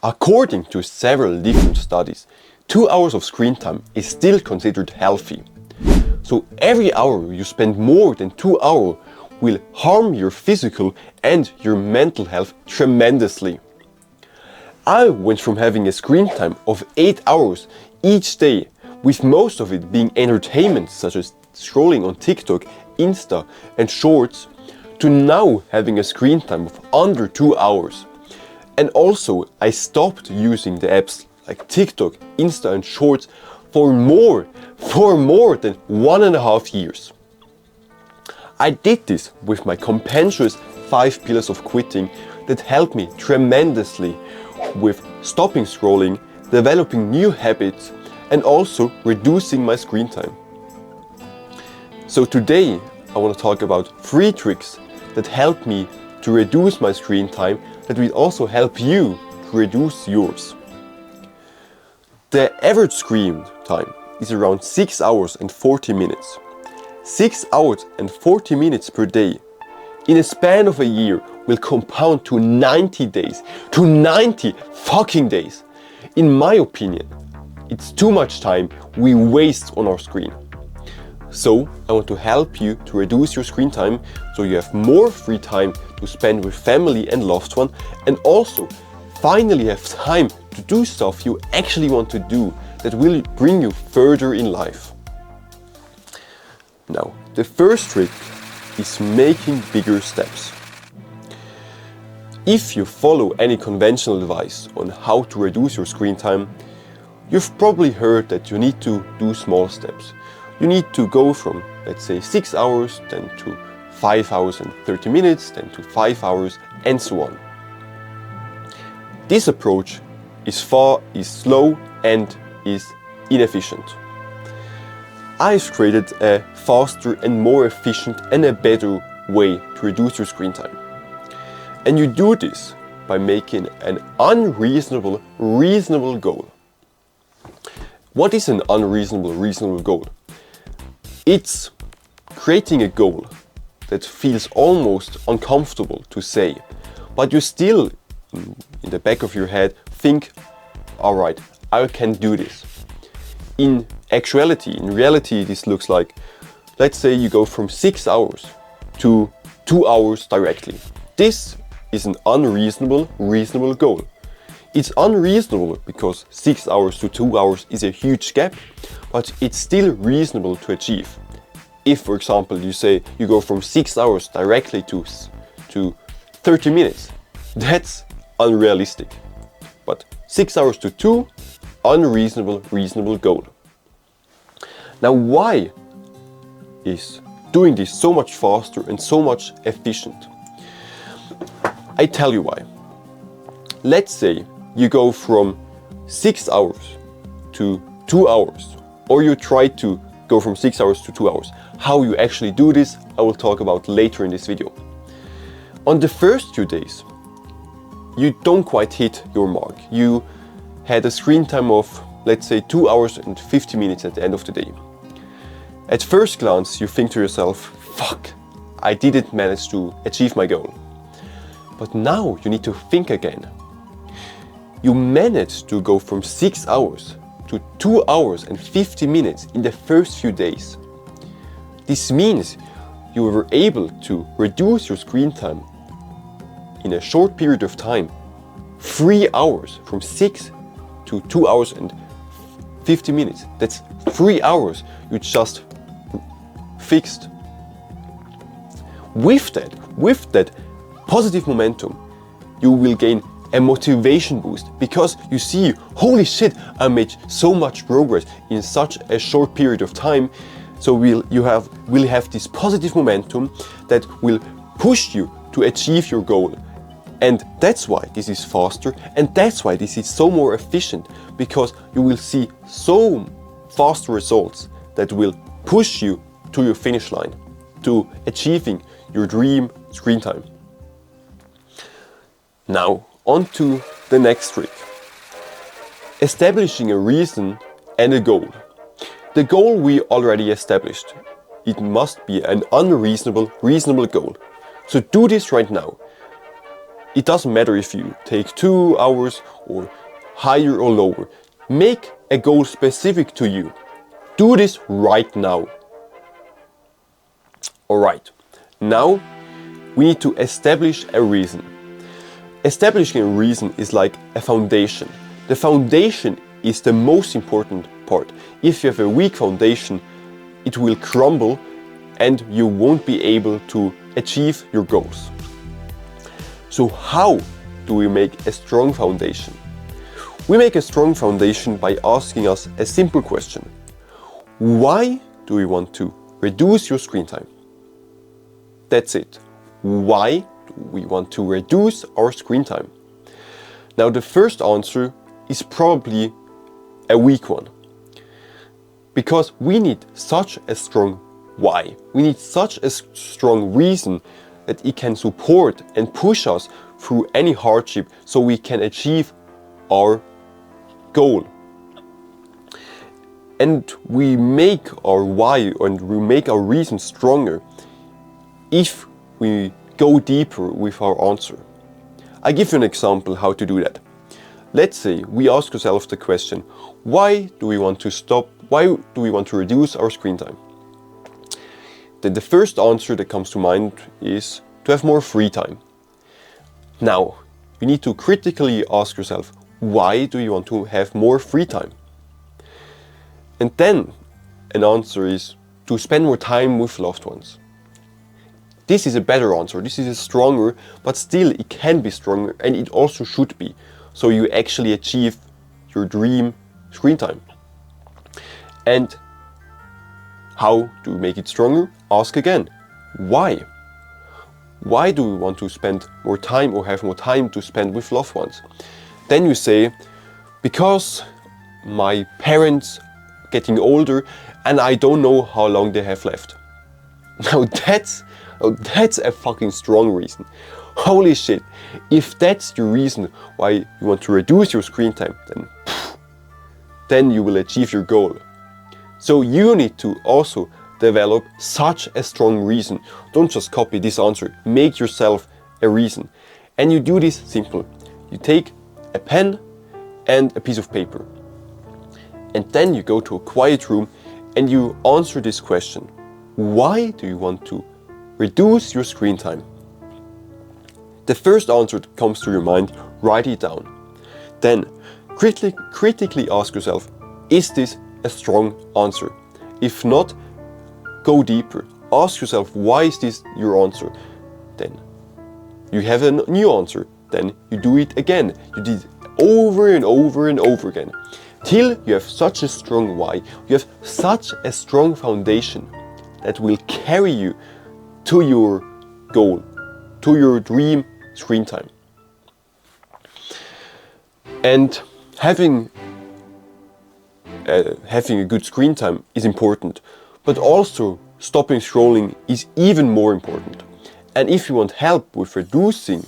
According to several different studies, 2 hours of screen time is still considered healthy. So every hour you spend more than 2 hours will harm your physical and your mental health tremendously. I went from having a screen time of 8 hours each day, with most of it being entertainment such as scrolling on TikTok, Insta and Shorts, to now having a screen time of under 2 hours. And also I stopped using the apps like TikTok, Insta and Shorts for more than 1.5 years. I did this with my compendious 5 pillars of quitting that helped me tremendously with stopping scrolling, developing new habits and also reducing my screen time. So today I want to talk about 3 tricks that help me to reduce my screen time that will also help you to reduce yours. The average screen time is around 6 hours and 40 minutes. 6 hours and 40 minutes per day in a span of a year will compound to 90 days. To 90 fucking days! In my opinion, it's too much time we waste on our screen. So I want to help you to reduce your screen time so you have more free time to spend with family and loved one, and also finally have time to do stuff you actually want to do that will bring you further in life. Now, the first trick is making bigger steps. If you follow any conventional advice on how to reduce your screen time, you've probably heard that you need to do small steps. You need to go from, let's say, 6 hours, then to 5 hours and 30 minutes, then to 5 hours, and so on. This approach is slow and is inefficient. I've created a faster and more efficient and a better way to reduce your screen time. And you do this by making an reasonable goal. What is an reasonable goal? It's creating a goal that feels almost uncomfortable to say, but you still, in the back of your head, think, alright, I can do this. In reality, this looks like, let's say you go from 6 hours to 2 hours directly. This is an reasonable goal. It's unreasonable because 6 hours to 2 hours is a huge gap, but it's still reasonable to achieve. If, for example, you say you go from 6 hours directly to 30 minutes, that's unrealistic. But 6 hours to 2, reasonable goal. Now, why is doing this so much faster and so much efficient? I tell you why. Let's say you go from 6 hours to 2 hours, or you try to go from 6 hours to 2 hours. How you actually do this, I will talk about later in this video. On the first few days, you don't quite hit your mark. You had a screen time of, let's say, 2 hours and 50 minutes at the end of the day. At first glance, you think to yourself, fuck, I didn't manage to achieve my goal. But now you need to think again. You managed to go from 6 hours to 2 hours and 50 minutes in the first few days. This means you were able to reduce your screen time in a short period of time, 3 hours, from 6 to 2 hours and 50 minutes. That's 3 hours you just fixed. With that positive momentum, you will gain a motivation boost because you see, holy shit, I made so much progress in such a short period of time. So we'll have this positive momentum that will push you to achieve your goal. And that's why this is faster, and that's why this is so more efficient, because you will see so fast results that will push you to your finish line, to achieving your dream screen time. Now, on to the next trick. Establishing a reason and a goal. The goal we already established. It must be an reasonable goal. So do this right now. It doesn't matter if you take 2 hours or higher or lower. Make a goal specific to you. Do this right now. Alright, now we need to establish a reason. Establishing a reason is like a foundation. The foundation is the most important part. If you have a weak foundation, it will crumble and you won't be able to achieve your goals. So how do we make a strong foundation? We make a strong foundation by asking us a simple question. Why do we want to reduce your screen time? That's it. Why do we want to reduce our screen time? Now the first answer is probably a weak one. Because we need such a strong why. We need such a strong reason that it can support and push us through any hardship so we can achieve our goal. And we make our why and we make our reason stronger if we go deeper with our answer. I give you an example how to do that. Let's say we ask ourselves the question, why do we want to stop? Why do we want to reduce our screen time? Then the first answer that comes to mind is to have more free time. Now, you need to critically ask yourself, why do you want to have more free time? And then an answer is to spend more time with loved ones. This is a better answer, this is a stronger, but still it can be stronger and it also should be. So you actually achieve your dream screen time. And how do we make it stronger? Ask again, why? Why do we want to spend more time or have more time to spend with loved ones? Then you say, because my parents are getting older and I don't know how long they have left. Now that's a fucking strong reason. Holy shit, if that's your reason why you want to reduce your screen time, then you will achieve your goal. So you need to also develop such a strong reason. Don't just copy this answer, make yourself a reason. And you do this simple. You take a pen and a piece of paper. And then you go to a quiet room and you answer this question. Why do you want to reduce your screen time? The first answer that comes to your mind, write it down. Then critically ask yourself, is this a strong answer? If not, go deeper. Ask yourself, why is this your answer? Then you have a new answer. Then you do it again. You did it over and over and over again. Till you have such a strong why, you have such a strong foundation that will carry you to your goal, to your dream screen time. And having a good screen time is important, but also stopping scrolling is even more important. And if you want help with reducing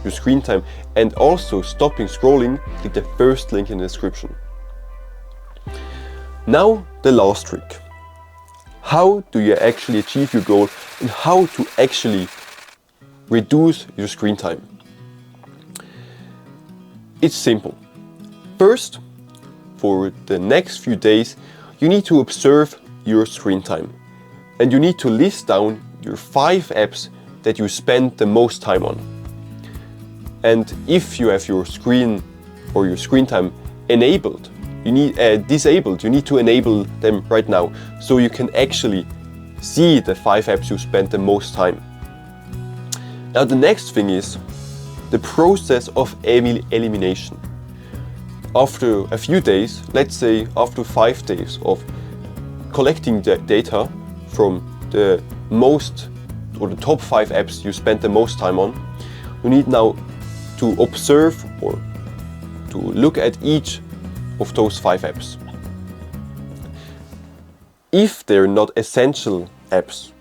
your screen time and also stopping scrolling, click the first link in the description. Now the last trick. How do you actually achieve your goal and how to actually reduce your screen time? It's simple. First, for the next few days, you need to observe your screen time. And you need to list down your 5 apps that you spend the most time on. And if you have your screen or your screen time enabled, you need disabled, you need to enable them right now so you can actually see the 5 apps you spend the most time. Now the next thing is the process of elimination. After a few days, let's say after 5 days of collecting the data from the most or the top 5 apps you spent the most time on, you need now to observe or to look at each of those 5 apps. If they're not essential apps,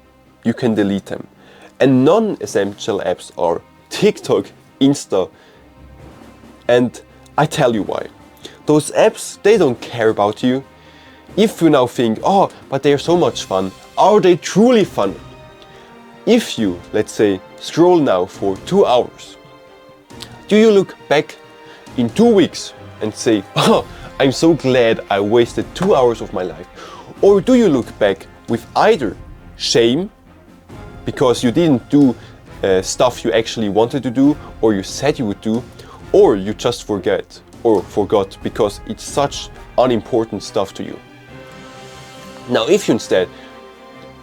you can delete them. And non-essential apps are TikTok, Insta, and I tell you why. Those apps, they don't care about you. If you now think, oh, but they're so much fun, are they truly fun? If you, let's say, scroll now for 2 hours, Do you look back in 2 weeks and say, oh, I'm so glad I wasted 2 hours of my life? Or do you look back with either shame because you didn't do stuff you actually wanted to do or you said you would do, or you just forgot because it's such unimportant stuff to you? Now, if you instead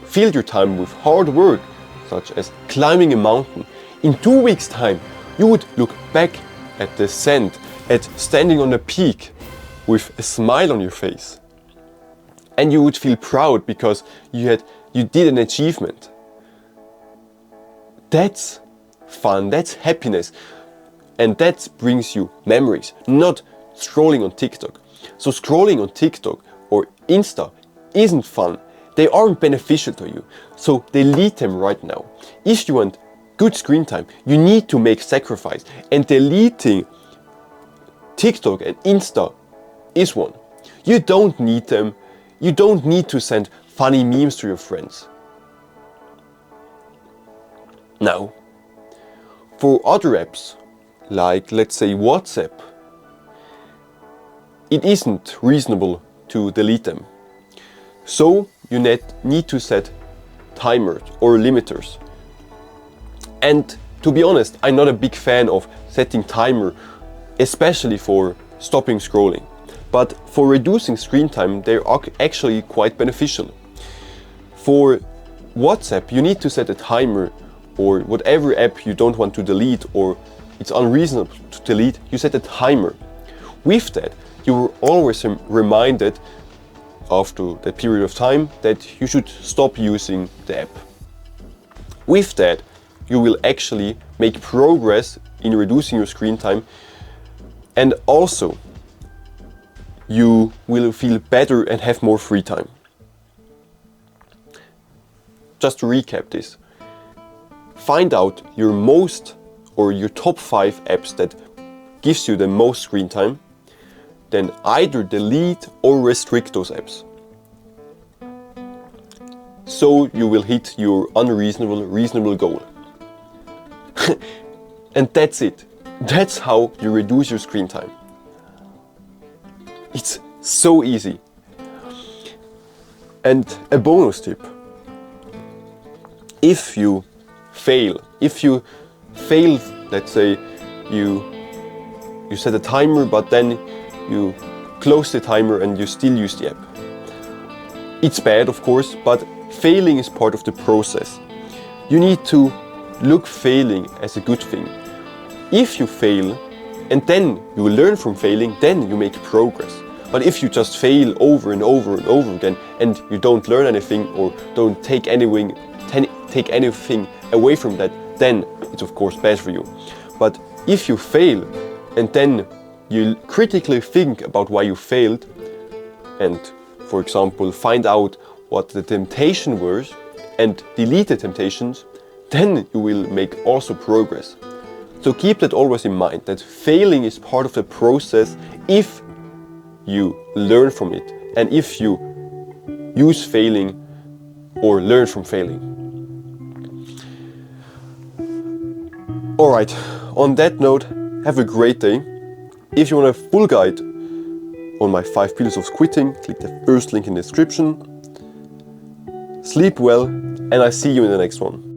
filled your time with hard work, such as climbing a mountain, in 2 weeks' time, you would look back at the ascent, at standing on a peak with a smile on your face. And you would feel proud because you did an achievement. That's fun, that's happiness. And that brings you memories, not scrolling on TikTok. So scrolling on TikTok or Insta isn't fun. They aren't beneficial to you. So delete them right now. If you want good screen time, you need to make sacrifice. And deleting TikTok and Insta is one. You don't need them. You don't need to send funny memes to your friends. Now, for other apps, like let's say WhatsApp, it isn't reasonable to delete them. So you need to set timers or limiters. And to be honest, I'm not a big fan of setting timer, especially for stopping scrolling. But for reducing screen time, they're actually quite beneficial. For WhatsApp, you need to set a timer, or whatever app you don't want to delete or it's unreasonable to delete, you set a timer. With that, you're always reminded after that period of time that you should stop using the app. With that, you will actually make progress in reducing your screen time, and also you will feel better and have more free time. Just to recap this, find out your top 5 apps that gives you the most screen time, then either delete or restrict those apps. So you will hit your reasonable goal. And that's it. That's how you reduce your screen time. It's so easy. And a bonus tip. If you fail, let's say you set a timer but then you close the timer and you still use the app. It's bad, of course, but failing is part of the process. You need to look failing as a good thing. If you fail and then you learn from failing, then you make progress. But if you just fail over and over and over again and you don't learn anything or don't take anything away from that, then it's of course bad for you. But if you fail and then you critically think about why you failed and, for example, find out what the temptation was and delete the temptations, then you will make also progress. So keep that always in mind, that failing is part of the process if you learn from it and if you use failing or learn from failing. Alright, on that note, have a great day. If you want a full guide on my 5 pillars of quitting, click the first link in the description. Sleep well, and I see you in the next one.